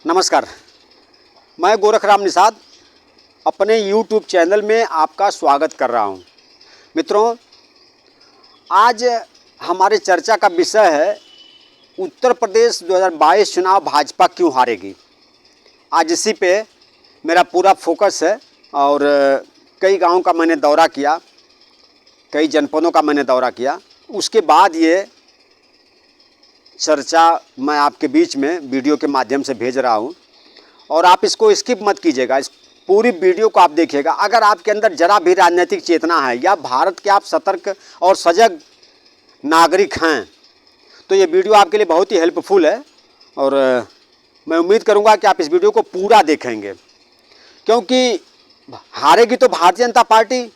नमस्कार, मैं गोरखराम निषाद अपने YouTube चैनल में आपका स्वागत कर रहा हूं। मित्रों, आज हमारे चर्चा का विषय है उत्तर प्रदेश 2022 चुनाव भाजपा क्यों हारेगी। आज इसी पे मेरा पूरा फोकस है और कई गांवों का मैंने दौरा किया, कई जनपदों का मैंने दौरा किया। उसके बाद ये चर्चा मैं आपके बीच में वीडियो के माध्यम से भेज रहा हूं और आप इसको स्किप मत कीजिएगा, इस पूरी वीडियो को आप देखिएगा। अगर आपके अंदर जरा भी राजनीतिक चेतना है या भारत के आप सतर्क और सजग नागरिक हैं तो ये वीडियो आपके लिए बहुत ही हेल्पफुल है और मैं उम्मीद करूंगा कि आप इस वीडियो को पूरा देखेंगे, क्योंकि हारेगी तो भारतीय जनता पार्टी।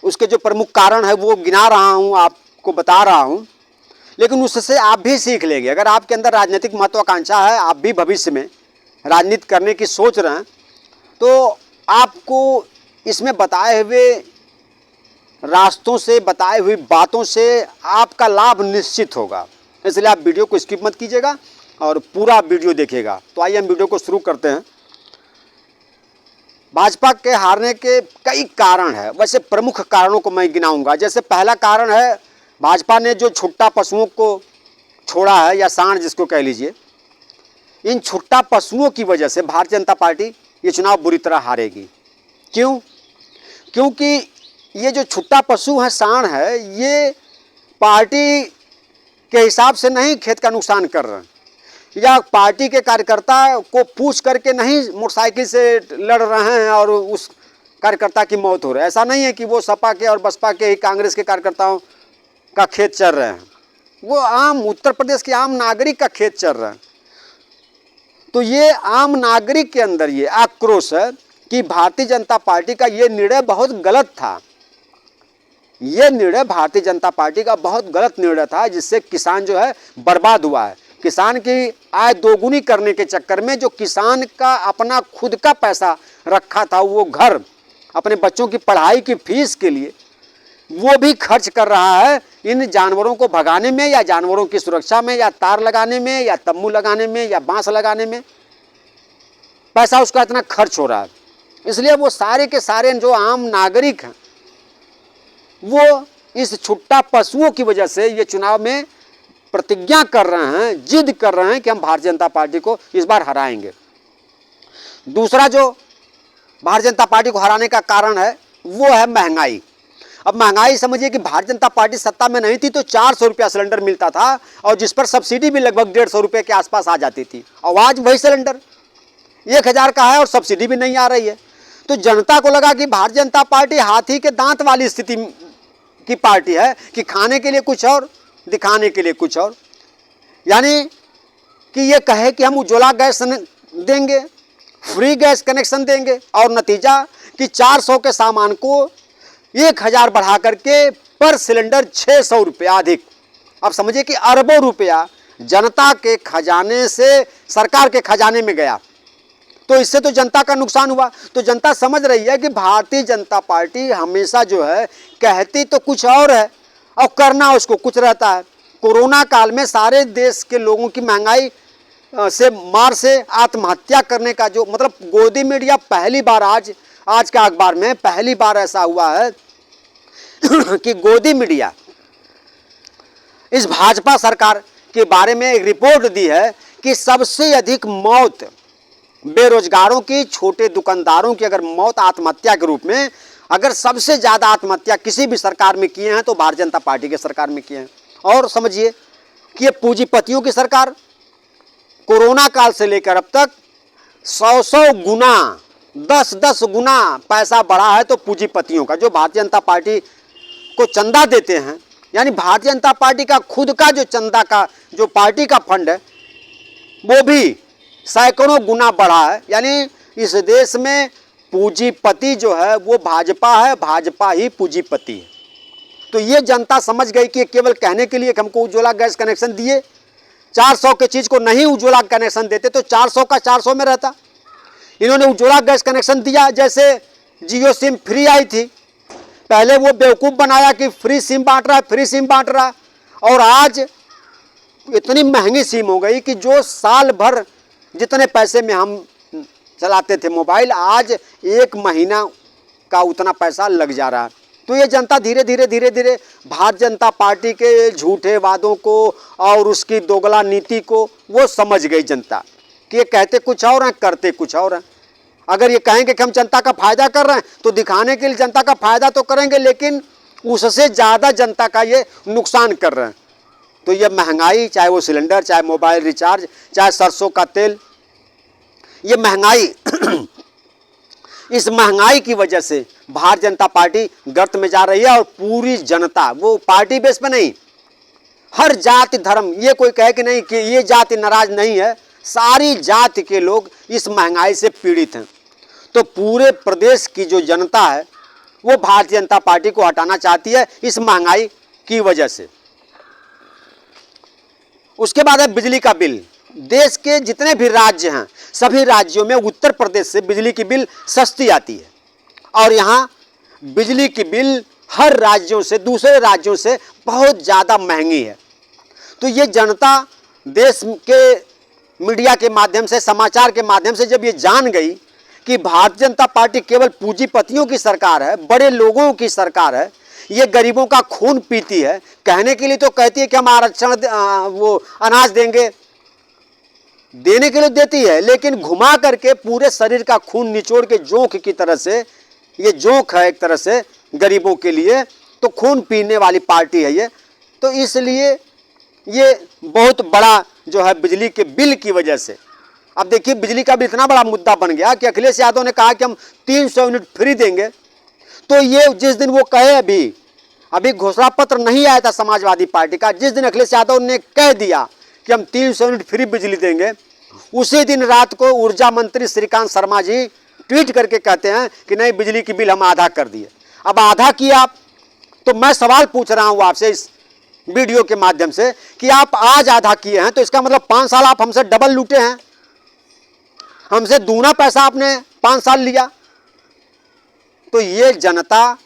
उसके जो प्रमुख कारण है वो गिना रहा हूँ, आपको बता रहा हूँ, लेकिन उससे आप भी सीख लेंगे। अगर आपके अंदर राजनीतिक महत्वाकांक्षा है, आप भी भविष्य में राजनीति करने की सोच रहे हैं, तो आपको इसमें बताए हुए रास्तों से, बताए हुई बातों से आपका लाभ निश्चित होगा। इसलिए आप वीडियो को स्किप मत कीजिएगा और पूरा वीडियो देखिएगा। तो आइए हम वीडियो को शुरू करते हैं। भाजपा के हारने के कई कारण हैं, वैसे प्रमुख कारणों को मैं गिनाऊंगा। जैसे पहला कारण है भाजपा ने जो छुट्टा पशुओं को छोड़ा है, या सांड जिसको कह लीजिए। इन छुट्टा पशुओं की वजह से भारतीय जनता पार्टी ये चुनाव बुरी तरह हारेगी। क्यों? क्योंकि ये जो छुट्टा पशु है, सांड है, ये पार्टी के हिसाब से नहीं खेत का नुकसान कर रहे हैं, या पार्टी के कार्यकर्ता को पूछ करके नहीं मोटरसाइकिल से लड़ रहे हैं और उस कार्यकर्ता की मौत हो रही है। ऐसा नहीं है कि वो सपा के और बसपा के ही कांग्रेस के कार्यकर्ताओं का खेत चल रहे हैं, वो आम उत्तर प्रदेश के आम नागरिक का खेत चल रहा है। तो ये आम नागरिक के अंदर ये आक्रोश है कि भारतीय जनता पार्टी का ये निर्णय बहुत गलत था। ये निर्णय भारतीय जनता पार्टी का बहुत गलत निर्णय था, जिससे किसान जो है बर्बाद हुआ है। किसान की आय दोगुनी करने के चक्कर में जो किसान का अपना खुद का पैसा रखा था, वो घर अपने बच्चों की पढ़ाई की फीस के लिए वो भी खर्च कर रहा है इन जानवरों को भगाने में, या जानवरों की सुरक्षा में, या तार लगाने में, या तम्बू लगाने में, या बांस लगाने में। पैसा उसका इतना खर्च हो रहा है, इसलिए वो सारे के सारे जो आम नागरिक हैं वो इस छुट्टा पशुओं की वजह से ये चुनाव में प्रतिज्ञा कर रहे हैं, जिद कर रहे हैं कि हम भारतीय जनता पार्टी को इस बार हराएंगे। दूसरा जो भारतीय जनता पार्टी को हराने का कारण है वो है महंगाई। अब महंगाई समझिए कि भारतीय जनता पार्टी सत्ता में नहीं थी तो 400 रुपया सिलेंडर मिलता था, और जिस पर सब्सिडी भी लगभग 150 रुपये के आसपास आ जाती थी। और आज वही सिलेंडर 1000 का है और सब्सिडी भी नहीं आ रही है। तो जनता को लगा कि भारतीय जनता पार्टी हाथी के दांत वाली स्थिति की पार्टी है कि खाने के लिए कुछ और, दिखाने के लिए कुछ और। यानी कि ये कहे कि हम उज्ज्वला गैस देंगे, फ्री गैस कनेक्शन देंगे, और नतीजा कि 400 के सामान को 1000 बढ़ा करके पर सिलेंडर 600 रुपया अधिक। अब समझिए कि अरबों रुपया जनता के खजाने से सरकार के खजाने में गया। तो इससे तो जनता का नुकसान हुआ। तो जनता समझ रही है कि भारतीय जनता पार्टी हमेशा जो है कहती तो कुछ और है और करना उसको कुछ रहता है। कोरोना काल में सारे देश के लोगों की महंगाई से मार से आत्महत्या करने का जो मतलब गोदी मीडिया पहली बार आज के अखबार में पहली बार ऐसा हुआ है कि गोदी मीडिया इस भाजपा सरकार के बारे में एक रिपोर्ट दी है कि सबसे अधिक मौत बेरोजगारों की, छोटे दुकानदारों की अगर मौत आत्महत्या के रूप में, अगर सबसे ज़्यादा आत्महत्या किसी भी सरकार में किए हैं तो भारतीय जनता पार्टी के सरकार में किए हैं। और समझिए कि ये पूंजीपतियों की सरकार, कोरोना काल से लेकर अब तक 100 गुना, 10 गुना पैसा बढ़ा है। तो पूंजीपतियों का, जो भारतीय जनता पार्टी को चंदा देते हैं, यानी भारतीय जनता पार्टी का खुद का जो चंदा का जो पार्टी का फंड है वो भी सैकड़ों गुना बढ़ा है। यानी इस देश में पूंजीपति जो है वो भाजपा है, भाजपा ही पूंजीपति है। तो ये जनता समझ गई कि केवल कहने के लिए कि हमको उज्ज्वला गैस कनेक्शन दिए, 400 के चीज़ को नहीं उज्ज्वला कनेक्शन देते तो 400 का 400 में रहता। इन्होंने उज्ज्वला गैस कनेक्शन दिया, जैसे जियो सिम फ्री आई थी, पहले वो बेवकूफ़ बनाया कि फ्री सिम बांट रहा है, फ्री सिम बांट रहा है, और आज इतनी महंगी सिम हो गई कि जो साल भर जितने पैसे में हम चलाते थे मोबाइल, आज 1 महीना का उतना पैसा लग जा रहा है। तो ये जनता धीरे धीरे भारतीय जनता पार्टी के झूठे वादों को और उसकी दोगला नीति को वो समझ गई जनता कि ये कहते कुछ और हैं, करते कुछ और हैं। अगर ये कहेंगे कि हम जनता का फायदा कर रहे हैं तो दिखाने के लिए जनता का फायदा तो करेंगे, लेकिन उससे ज़्यादा जनता का ये नुकसान कर रहे हैं। तो ये महंगाई, चाहे वो सिलेंडर, चाहे मोबाइल रिचार्ज, चाहे सरसों का तेल, ये महंगाई इस महंगाई की वजह से भारतीय जनता पार्टी गर्त में जा रही है। और पूरी जनता, वो पार्टी बेस पे नहीं, हर जाति धर्म, ये कोई कहे कि नहीं कि ये जाति नाराज नहीं है, सारी जाति के लोग इस महंगाई से पीड़ित हैं। तो पूरे प्रदेश की जो जनता है वो भारतीय जनता पार्टी को हटाना चाहती है इस महंगाई की वजह से। उसके बाद है बिजली का बिल। देश के जितने भी राज्य हैं, सभी राज्यों में उत्तर प्रदेश से बिजली की बिल सस्ती आती है, और यहाँ बिजली की बिल हर राज्यों से, दूसरे राज्यों से बहुत ज़्यादा महंगी है। तो ये जनता देश के मीडिया के माध्यम से, समाचार के माध्यम से जब ये जान गई कि भारतीय जनता पार्टी केवल पूंजीपतियों की सरकार है, बड़े लोगों की सरकार है, ये गरीबों का खून पीती है, कहने के लिए तो कहती है कि हम आरक्षण वो अनाज देंगे, देने के लिए देती है, लेकिन घुमा करके पूरे शरीर का खून निचोड़ के जोंक की तरह से, ये जोंक है एक तरह से गरीबों के लिए, तो खून पीने वाली पार्टी है ये। तो इसलिए ये बहुत बड़ा जो है बिजली के बिल की वजह से, अब देखिए बिजली का भी इतना बड़ा मुद्दा बन गया कि अखिलेश यादव ने कहा कि हम 300 यूनिट फ्री देंगे। तो ये जिस दिन वो कहे, अभी घोषणा पत्र नहीं आया था समाजवादी पार्टी का, जिस दिन अखिलेश यादव ने कह दिया कि हम 300 यूनिट फ्री बिजली देंगे, उसी दिन रात को ऊर्जा मंत्री श्रीकांत शर्मा जी ट्वीट करके कहते हैं कि नहीं, बिजली की बिल हम आधा कर दिए। अब आधा किया आप, तो मैं सवाल पूछ रहा हूं आपसे इस वीडियो के माध्यम से कि आप आज आधा किए हैं तो इसका मतलब 5 साल आप हमसे डबल लूटे हैं, हमसे दूना पैसा आपने 5 साल लिया। तो ये जनता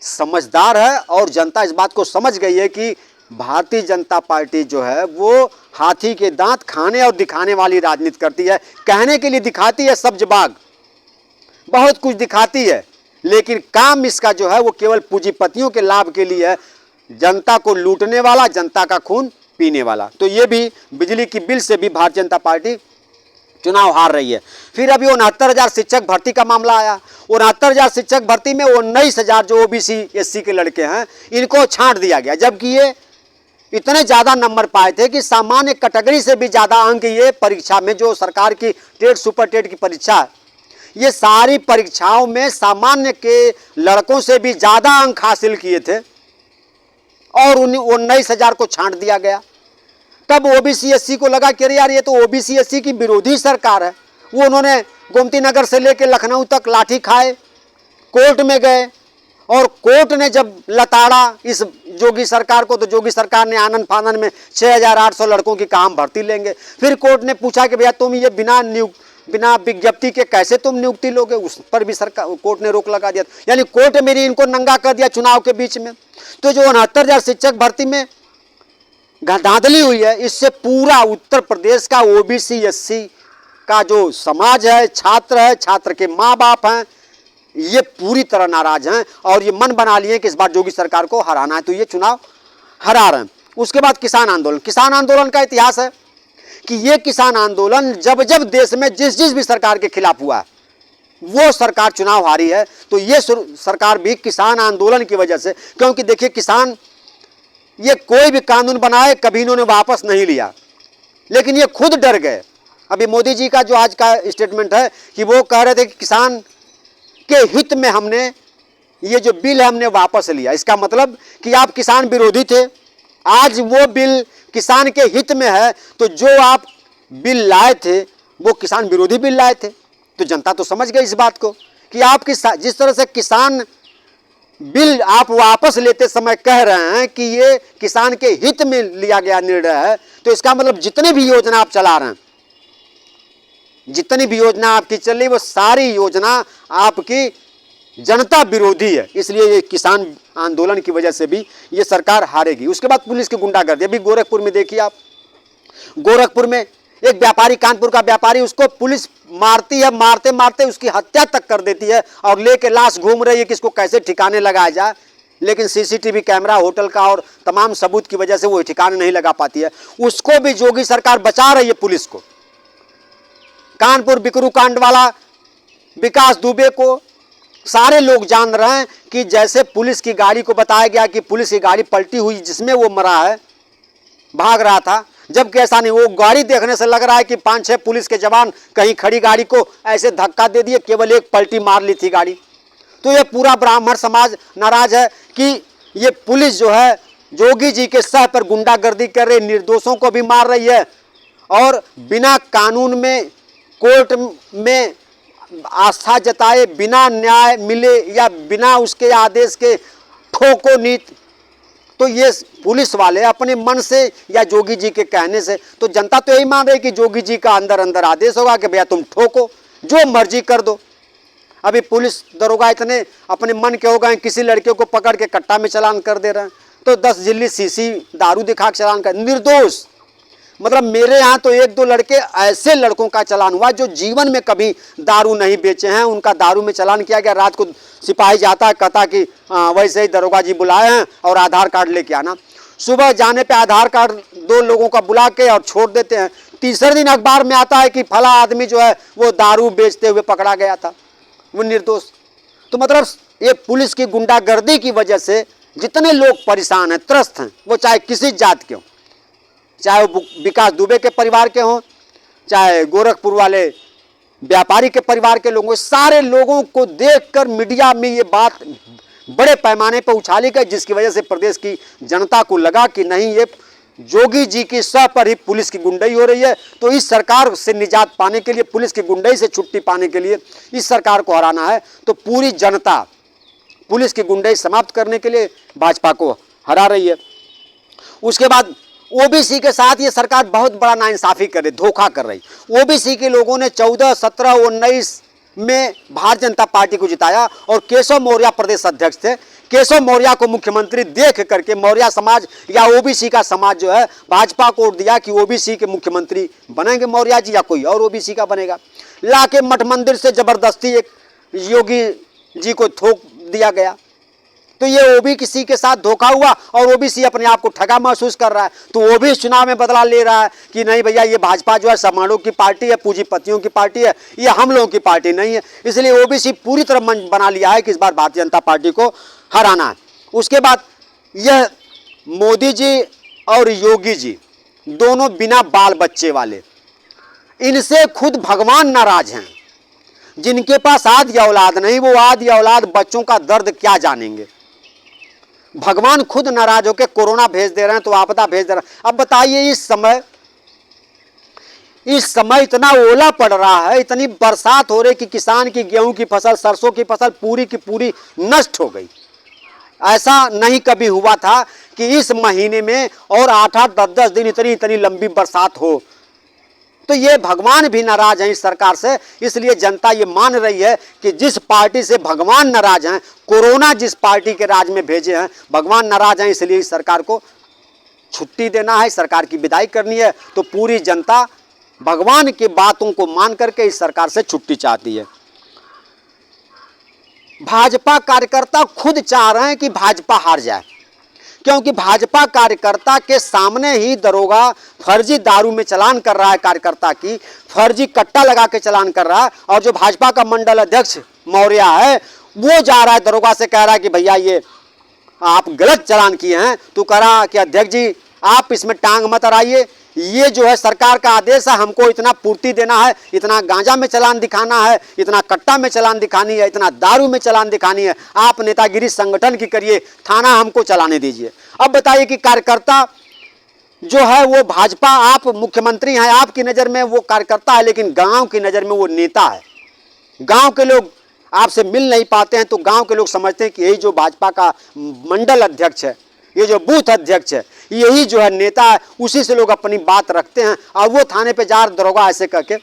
समझदार है और जनता इस बात को समझ गई है कि भारतीय जनता पार्टी जो है वो हाथी के दांत खाने और दिखाने वाली राजनीति करती है। कहने के लिए दिखाती है सब्ज बाग, बहुत कुछ दिखाती है, लेकिन काम इसका जो है वो केवल पूंजीपतियों के लाभ के लिए है, जनता को लूटने वाला, जनता का खून पीने वाला। तो ये भी बिजली की बिल से भी भारतीय जनता पार्टी चुनाव हार रही है। फिर अभी 69,000 शिक्षक भर्ती का मामला आया। 69,000 शिक्षक भर्ती में 19,000 जो ओबीसी एससी के लड़के हैं इनको छांट दिया गया, जबकि ये इतने ज़्यादा नंबर पाए थे कि सामान्य कैटेगरी से भी ज़्यादा अंक ये परीक्षा में, जो सरकार की टेट सुपर टेट की परीक्षा है, ये सारी परीक्षाओं में सामान्य के लड़कों से भी ज़्यादा अंक हासिल किए थे और उन 19,000 को छांट दिया गया। तब ओबीसी एससी को लगा कि अरे यार ये तो ओबीसी एससी की विरोधी सरकार है। वो उन्होंने गोमती नगर से लेकर लखनऊ तक लाठी खाए, कोर्ट में गए, और कोर्ट ने जब लताड़ा इस जोगी सरकार को, तो जोगी सरकार ने आनंद फानन में 6,800 लड़कों की काम भर्ती लेंगे। फिर कोर्ट ने पूछा कि भैया तुम ये बिना विज्ञप्ति के कैसे तुम नियुक्ति लोगे, उस पर भी सरकार, कोर्ट ने रोक लगा दिया। यानी कोर्ट मेरी इनको नंगा कर दिया चुनाव के बीच में। तो जो 69,000 शिक्षक भर्ती में धांधली हुई है, इससे पूरा उत्तर प्रदेश का ओबीसी एससी का जो समाज है, छात्र के माँ बाप हैं, ये पूरी तरह नाराज हैं और ये मन बना लिए कि इस बार जोगी सरकार को हराना है, तो ये चुनाव हरा रहे हैं। उसके बाद किसान आंदोलन का इतिहास है कि ये किसान आंदोलन जब जब देश में जिस भी सरकार के खिलाफ हुआ वो सरकार चुनाव हारी है। तो ये सरकार भी किसान आंदोलन की वजह से, क्योंकि देखिए किसान ये कोई भी कानून बनाए कभी इन्होंने वापस नहीं लिया, लेकिन ये खुद डर गए। अभी मोदी जी का जो आज का स्टेटमेंट है कि वो कह रहे थे कि किसान के हित में हमने ये जो बिल है हमने वापस लिया। इसका मतलब कि आप किसान विरोधी थे, आज वो बिल किसान के हित में है, तो जो आप बिल लाए थे वो किसान विरोधी बिल लाए थे। तो जनता तो समझ गई इस बात को कि आप जिस तरह से किसान बिल आप वापस लेते समय कह रहे हैं कि ये किसान के हित में लिया गया निर्णय है, तो इसका मतलब जितनी भी योजना आप चला रहे हैं, जितनी भी योजना आपकी चल रही, वो सारी योजना आपकी जनता विरोधी है। इसलिए ये किसान आंदोलन की वजह से भी ये सरकार हारेगी। उसके बाद पुलिस की गुंडागर्दी, अभी गोरखपुर में देखिए आप, गोरखपुर में एक व्यापारी, कानपुर का व्यापारी, उसको पुलिस मारती है, मारते मारते उसकी हत्या तक कर देती है और लेके लाश घूम रही है कि इसको कैसे ठिकाने लगाया जाए। लेकिन सीसीटीवी कैमरा, होटल का और तमाम सबूत की वजह से वो ठिकाने नहीं लगा पाती है। उसको भी योगी सरकार बचा रही है, पुलिस को। कानपुर बिकरू कांड वाला विकास दुबे को सारे लोग जान रहे हैं कि जैसे पुलिस की गाड़ी को बताया गया कि पुलिस की गाड़ी पलटी हुई जिसमें वो मरा है, भाग रहा था, जबकि ऐसा नहीं। वो गाड़ी देखने से लग रहा है कि 5-6 पुलिस के जवान कहीं खड़ी गाड़ी को ऐसे धक्का दे दिए, केवल एक पलटी मार ली थी गाड़ी। तो ये पूरा ब्राह्मण समाज नाराज है कि ये पुलिस जो है योगी जी के सह पर गुंडागर्दी कर रही, निर्दोषों को भी मार रही है और बिना कानून में, कोर्ट में आस्था जताए, बिना न्याय मिले या बिना उसके आदेश के ठोको नीत। तो ये पुलिस वाले अपने मन से या योगी जी के कहने से, तो जनता तो यही मान रही कि योगी जी का अंदर अंदर आदेश होगा कि भैया तुम ठोको, जो मर्जी कर दो। अभी पुलिस दरोगा इतने अपने मन के हो गए, किसी लड़के को पकड़ के कट्टा में चालान कर दे रहे हैं, तो 10 जिल्ली सीसी दारू दिखा के चालान कर, निर्दोष। मतलब मेरे यहाँ तो 1-2 लड़के ऐसे लड़कों का चालान हुआ जो जीवन में कभी दारू नहीं बेचे हैं, उनका दारू में चालान किया गया। रात को सिपाही जाता है, कहता कि वैसे ही दरोगा जी बुलाए हैं और आधार कार्ड लेके आना। सुबह जाने पे आधार कार्ड 2 लोगों का बुला के और छोड़ देते हैं। तीसरे दिन अखबार में आता है कि फला आदमी जो है वो दारू बेचते हुए पकड़ा गया था, वो निर्दोष। तो मतलब ये पुलिस की गुंडागर्दी की वजह से जितने लोग परेशान हैं, त्रस्त हैं, वो चाहे किसी जात के हों, चाहे वो विकास दुबे के परिवार के हों, चाहे गोरखपुर वाले व्यापारी के परिवार के लोग हों, सारे लोगों को देखकर मीडिया में ये बात बड़े पैमाने पर उछाली गई, जिसकी वजह से प्रदेश की जनता को लगा कि नहीं, ये योगी जी की सह पर ही पुलिस की गुंडाई हो रही है। तो इस सरकार से निजात पाने के लिए, पुलिस की गुंडाई से छुट्टी पाने के लिए इस सरकार को हराना है। तो पूरी जनता पुलिस की गुंडाई समाप्त करने के लिए भाजपा को हरा रही है। उसके बाद ओबीसी के साथ ये सरकार बहुत बड़ा नाइंसाफी कर रही, धोखा कर रही। ओबीसी के लोगों ने 14, 17, 19 में भारतीय जनता पार्टी को जिताया और केशव मौर्य प्रदेश अध्यक्ष थे। केशव मौर्य को मुख्यमंत्री देख करके मौर्य समाज या ओबीसी का समाज जो है भाजपा को वोट दिया कि ओबीसी के मुख्यमंत्री बनेंगे मौर्य जी या कोई और ओबीसी का बनेगा। लाके मठ मंदिर से जबरदस्ती एक योगी जी को थोक दिया गया। तो ये ओबीसी के साथ धोखा हुआ और ओबीसी अपने आप को ठगा महसूस कर रहा है। तो वो भी चुनाव में बदला ले रहा है कि नहीं भैया, ये भाजपा जो है समारोह की पार्टी है, पूंजीपतियों की पार्टी है, ये हम लोगों की पार्टी नहीं है। इसलिए ओबीसी पूरी तरह मन बना लिया है कि इस बार भारतीय जनता पार्टी को हराना है। उसके बाद यह मोदी जी और योगी जी दोनों बिना बाल बच्चे वाले, इनसे खुद भगवान नाराज हैं। जिनके पास आदि औलाद नहीं, वो आदि औलाद बच्चों का दर्द क्या जानेंगे। भगवान खुद नाराज होकर कोरोना भेज दे रहे हैं, तो आपदा भेज दे रहे हैं। अब बताइए, इस समय इतना ओला पड़ रहा है, इतनी बरसात हो रही कि किसान की गेहूं की फसल, सरसों की फसल पूरी की पूरी नष्ट हो गई। ऐसा नहीं कभी हुआ था कि इस महीने में और 8-8, 10-10 दिन इतनी लंबी बरसात हो। तो ये भगवान भी नाराज हैं इस सरकार से। इसलिए जनता ये मान रही है कि जिस पार्टी से भगवान नाराज हैं, कोरोना जिस पार्टी के राज में भेजे हैं, भगवान नाराज हैं, इसलिए इस सरकार को छुट्टी देना है, सरकार की विदाई करनी है। तो पूरी जनता भगवान की बातों को मान करके इस सरकार से छुट्टी चाहती है। भाजपा कार्यकर्ता खुद चाह रहे हैं कि भाजपा हार जाए, क्योंकि भाजपा कार्यकर्ता के सामने ही दरोगा फर्जी दारू में चालान कर रहा है, कार्यकर्ता की फर्जी कट्टा लगा के चालान कर रहा है। और जो भाजपा का मंडल अध्यक्ष मौर्य है, वो जा रहा है दरोगा से, कह रहा है कि भैया ये आप गलत चालान किए हैं। तो कह रहा कि अध्यक्ष जी आप इसमें टांग मत अड़ाइए, ये जो है सरकार का आदेश है, हमको इतना पूर्ति देना है, इतना गांजा में चालान दिखाना है, इतना कट्टा में चालान दिखानी है, इतना दारू में चालान दिखानी है। आप नेतागिरी संगठन की करिए, थाना हमको चलाने दीजिए। अब बताइए कि कार्यकर्ता जो है वो भाजपा, आप मुख्यमंत्री हैं, आपकी नज़र में वो कार्यकर्ता है, लेकिन गांव की नज़र में वो नेता है। गांव के लोग आपसे मिल नहीं पाते हैं, तो गांव के लोग समझते हैं कि यही जो भाजपा का मंडल अध्यक्ष है, ये जो बूथ अध्यक्ष है, यही जो है नेता है, उसी से लोग अपनी बात रखते हैं। और वो थाने पे जा दरोगा ऐसे करके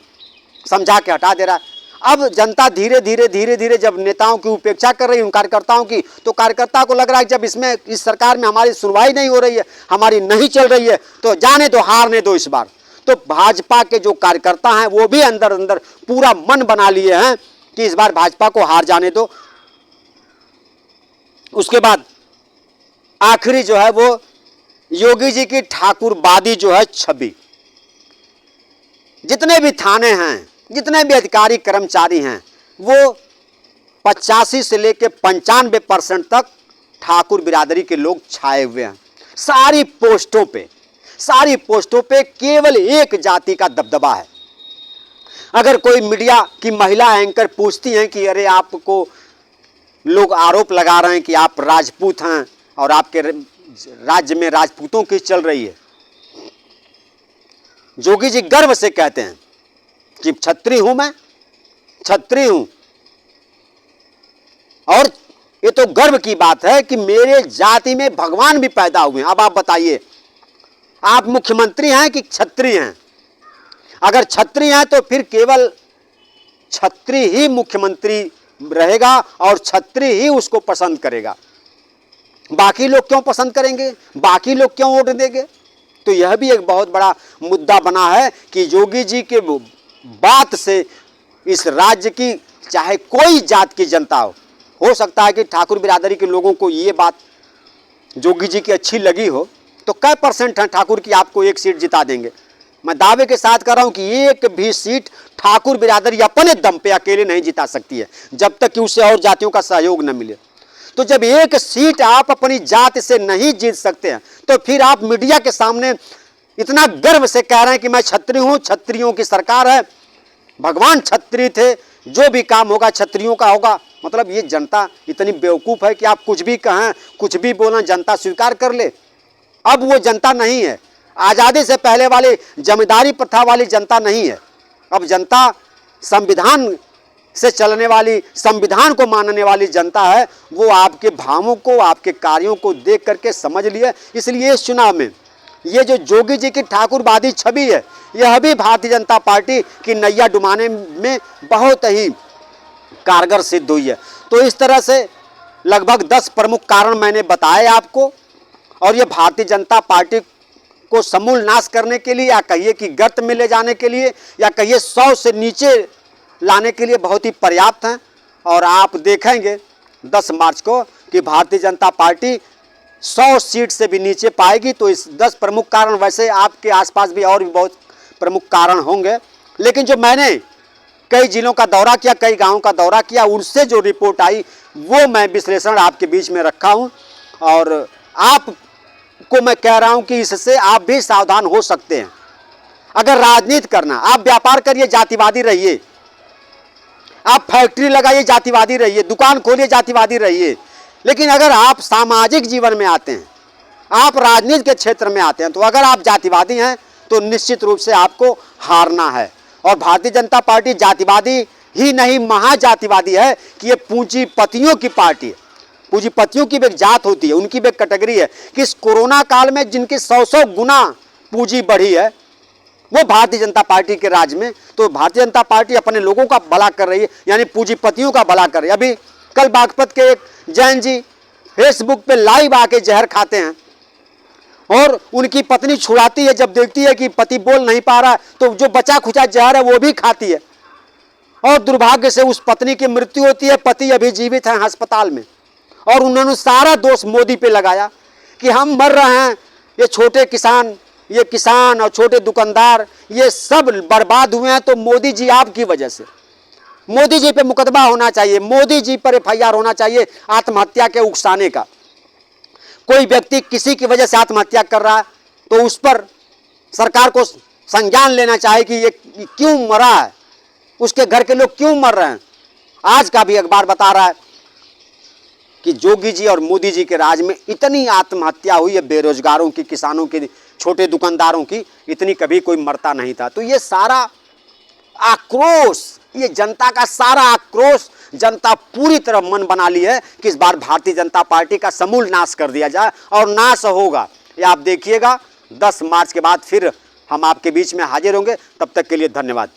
समझा के हटा दे रहा है। अब जनता धीरे धीरे जब नेताओं की उपेक्षा कर रही है, उन कार्यकर्ताओं की, तो कार्यकर्ता को लग रहा है कि जब इस सरकार में हमारी सुनवाई नहीं हो रही है, हमारी नहीं चल रही है, तो जाने दो, हारने दो इस बार। तो भाजपा के जो कार्यकर्ता हैं वो भी अंदर अंदर पूरा मन बना लिए हैं कि इस बार भाजपा को हार जाने दो। उसके बाद आखिरी जो है वो योगी जी की ठाकुरवादी जो है छवि, जितने भी थाने हैं, जितने भी अधिकारी कर्मचारी हैं, वो 85 से लेकर 95% तक ठाकुर बिरादरी के लोग छाए हुए हैं। सारी पोस्टों पे केवल एक जाति का दबदबा है। अगर कोई मीडिया की महिला एंकर पूछती हैं कि अरे आपको लोग आरोप लगा रहे हैं कि आप राजपूत हैं और आपके राज्य में राजपूतों की चल रही है, जोगी जी गर्व से कहते हैं कि क्षत्रिय हूं, मैं क्षत्रिय हूं, और ये तो गर्व की बात है कि मेरे जाति में भगवान भी पैदा हुए हैं। अब आप बताइए, आप मुख्यमंत्री हैं कि क्षत्रिय हैं? अगर क्षत्रिय हैं तो फिर केवल क्षत्रिय ही मुख्यमंत्री रहेगा और क्षत्रिय ही उसको पसंद करेगा। बाकी लोग क्यों पसंद करेंगे? बाकी लोग क्यों वोट देंगे? तो यह भी एक बहुत बड़ा मुद्दा बना है कि योगी जी के बात से इस राज्य की चाहे कोई जात की जनता हो सकता है कि ठाकुर बिरादरी के लोगों को ये बात योगी जी की अच्छी लगी हो, तो कै % हैं ठाकुर की आपको एक सीट जिता देंगे। मैं दावे के साथ कर रहा हूं कि एक भी सीट ठाकुर बिरादरी अपने दम पे अकेले नहीं जिता सकती है जब तक कि उसे और जातियों का सहयोग न मिले। तो जब एक सीट आप अपनी जात से नहीं जीत सकते हैं तो फिर आप मीडिया के सामने इतना गर्व से कह रहे हैं कि मैं क्षत्रिय हूं, क्षत्रियों की सरकार है, भगवान क्षत्रिय थे, जो भी काम होगा क्षत्रियों का होगा। मतलब ये जनता इतनी बेवकूफ़ है कि आप कुछ भी कहें, कुछ भी बोलें, जनता स्वीकार कर ले। अब वो जनता नहीं है, आज़ादी से पहले वाली जमींदारी प्रथा वाली जनता नहीं है। अब जनता संविधान से चलने वाली, संविधान को मानने वाली जनता है। वो आपके भावों को, आपके कार्यों को देख करके समझ लिए। इसलिए इस चुनाव में ये जो जोगी जी की ठाकुरवादी छवि है, यह भी भारतीय जनता पार्टी की नैया डुबाने में बहुत ही कारगर सिद्ध हुई है। तो इस तरह से लगभग 10 प्रमुख कारण मैंने बताए आपको, और ये भारतीय जनता पार्टी को समूल नाश करने के लिए, या कहिए कि गर्त में ले जाने के लिए, या कहिए 100 से नीचे लाने के लिए बहुत ही पर्याप्त हैं। और आप देखेंगे 10 मार्च को कि भारतीय जनता पार्टी 100 सीट से भी नीचे पाएगी। तो इस 10 प्रमुख कारण, वैसे आपके आसपास भी और भी बहुत प्रमुख कारण होंगे, लेकिन जो मैंने कई जिलों का दौरा किया, कई गांवों का दौरा किया, उनसे जो रिपोर्ट आई वो मैं विश्लेषण आपके बीच में रखा हूं। और आपको मैं कह रहा हूं कि इससे आप भी सावधान हो सकते हैं। अगर राजनीति करना, आप व्यापार करिए, जातिवादी रहिए, आप फैक्ट्री लगाइए, जातिवादी रहिए, दुकान खोलिए, जातिवादी रहिए, लेकिन अगर आप सामाजिक जीवन में आते हैं, आप राजनीति के क्षेत्र में आते हैं, तो अगर आप जातिवादी हैं तो निश्चित रूप से आपको हारना है। और भारतीय जनता पार्टी जातिवादी ही नहीं, महाजातिवादी है कि ये पूंजीपतियों की पार्टी है। पूंजीपतियों की भी एक जात होती है, उनकी भी एक कैटेगरी है कि इस कोरोना काल में जिनकी 100 गुना पूंजी बढ़ी है वो भारतीय जनता पार्टी के राज में। तो भारतीय जनता पार्टी अपने लोगों का भला कर रही है, यानी पूंजीपतियों का भला कर रही है। अभी कल बागपत के एक जैन जी फेसबुक पे लाइव आके जहर खाते हैं और उनकी पत्नी छुड़ाती है। जब देखती है कि पति बोल नहीं पा रहा है तो जो बचा खुचा जहर है वो भी खाती है, और दुर्भाग्य से उस पत्नी की मृत्यु होती है। पति अभी जीवित हैं अस्पताल में, और उन्होंने सारा दोष मोदी पे लगाया कि हम मर रहे हैं, ये छोटे किसान, ये किसान और छोटे दुकानदार ये सब बर्बाद हुए हैं, तो मोदी जी आपकी वजह से। मोदी जी पे मुकदमा होना चाहिए, मोदी जी पर FIR होना चाहिए आत्महत्या के उकसाने का। कोई व्यक्ति किसी की वजह से आत्महत्या कर रहा है तो उस पर सरकार को संज्ञान लेना चाहिए कि ये क्यों मरा है, उसके घर के लोग क्यों मर रहे हैं। आज का भी अखबार बता रहा है कि जोगी जी और मोदी जी के राज में इतनी आत्महत्या हुई है, बेरोजगारों की, किसानों की, छोटे दुकानदारों की, इतनी कभी कोई मरता नहीं था। तो ये सारा आक्रोश, ये जनता का सारा आक्रोश, जनता पूरी तरह मन बना ली है कि इस बार भारतीय जनता पार्टी का समूल नाश कर दिया जाए, और नाश होगा। ये आप देखिएगा 10 मार्च के बाद फिर हम आपके बीच में हाजिर होंगे। तब तक के लिए धन्यवाद।